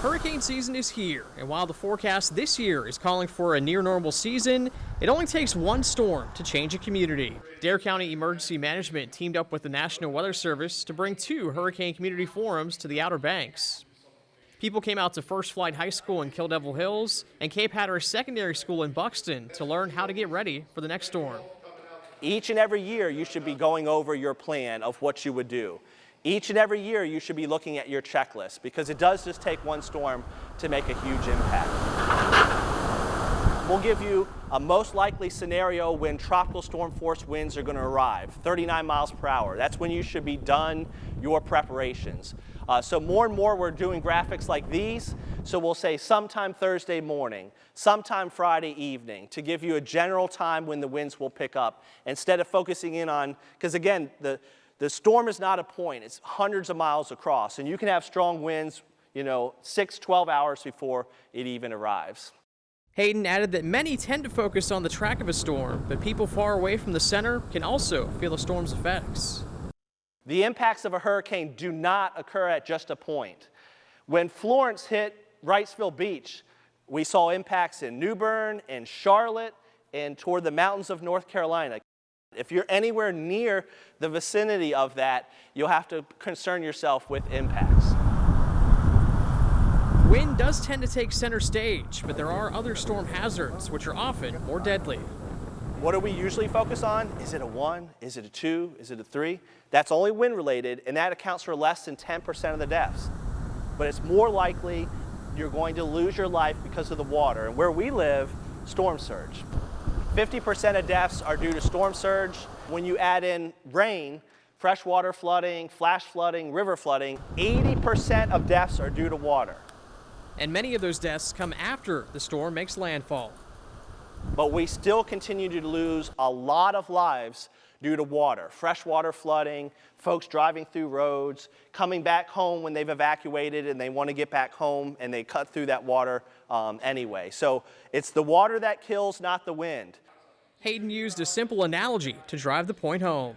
Hurricane season is here, and while the forecast this year is calling for a near normal season, it only takes one storm to change a community. Dare County Emergency Management teamed up with the National Weather Service to bring 2 hurricane community forums to the Outer Banks. People came out to First Flight High School in Kill Devil Hills and Cape Hatteras Secondary School in Buxton to learn how to get ready for the next storm. Each and every year, you should be going over your plan of what you would do. Each and every year, you should be looking at your checklist because it does just take one storm to make a huge impact. We'll give you a most likely scenario when tropical storm force winds are going to arrive, 39 miles per hour. That's when you should be done your preparations. So more and more we're doing graphics like these. So we'll say sometime Thursday morning, sometime Friday evening to give you a general time when the winds will pick up instead of focusing in on, because again, the storm is not a point, it's hundreds of miles across, and you can have strong winds, 6, 12 hours before it even arrives. Hayden added that many tend to focus on the track of a storm, but people far away from the center can also feel the storm's effects. The impacts of a hurricane do not occur at just a point. When Florence hit Wrightsville Beach, we saw impacts in New Bern and Charlotte and toward the mountains of North Carolina. If you're anywhere near the vicinity of that, you'll have to concern yourself with impacts. Wind does tend to take center stage, but there are other storm hazards, which are often more deadly. What do we usually focus on? Is it a 1? Is it a 2? Is it a 3? That's only wind related, and that accounts for less than 10% of the deaths. But it's more likely you're going to lose your life because of the water. And where we live, storm surge. 50% of deaths are due to storm surge. When you add in rain, freshwater flooding, flash flooding, river flooding, 80% of deaths are due to water. And many of those deaths come after the storm makes landfall. But we still continue to lose a lot of lives due to water, freshwater flooding, folks driving through roads, coming back home when they've evacuated and they want to get back home and they cut through that water anyway. So it's the water that kills, not the wind. Hayden used a simple analogy to drive the point home.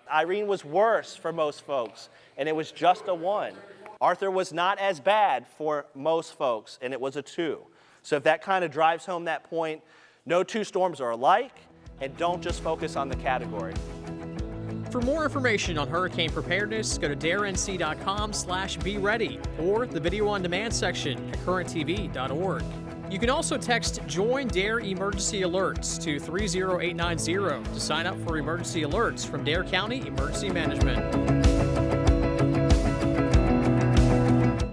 Irene was worse for most folks, and it was just a 1. Arthur was not as bad for most folks, and it was a 2. So if that kind of drives home that point, no 2 storms are alike, and don't just focus on the category. For more information on hurricane preparedness, go to darenc.com/be-ready or the video on demand section at currenttv.org. You can also text Join Dare Emergency Alerts to 30890 to sign up for emergency alerts from Dare County Emergency Management.